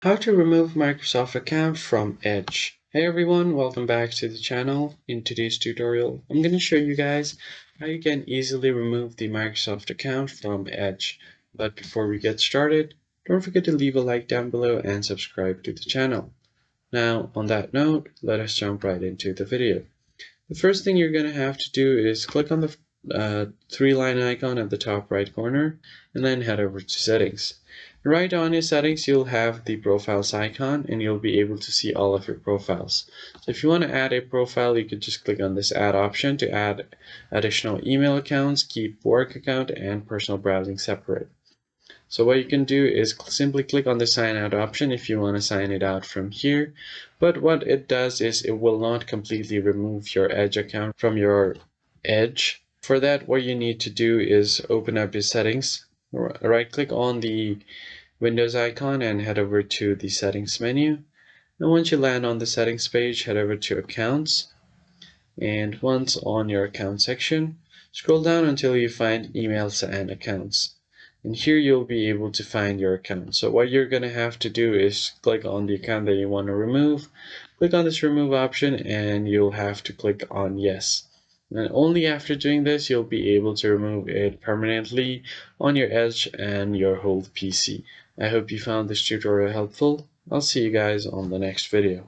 How to remove Microsoft account from Edge. Hey everyone, welcome back to the channel. In today's tutorial, I'm going to show you guys how you can easily remove the Microsoft account from Edge. But before we get started, don't forget to leave a like down below and subscribe to the channel. Now, on that note, let us jump right into the video. The first thing you're going to have to do is click on the three-line icon at the top right corner and then head over to settings. Right on your settings, you'll have the profiles icon and you'll be able to see all of your profiles. So if you want to add a profile, you could just click on this add option to add additional email accounts, keep work account and personal browsing separate. So what you can do is simply click on the sign out option if you want to sign it out from here. But what it does is it will not completely remove your Edge account from your Edge. For that, what you need to do is open up your settings, right click on the Windows icon and head over to the settings menu. And once you land on the settings page, head over to accounts. And once on your account section, scroll down until you find emails and accounts. And here you'll be able to find your account. So what you're going to have to do is click on the account that you want to remove, click on this remove option, and you'll have to click on yes. And only after doing this, you'll be able to remove it permanently on your Edge and your whole PC. I hope you found this tutorial helpful. I'll see you guys on the next video.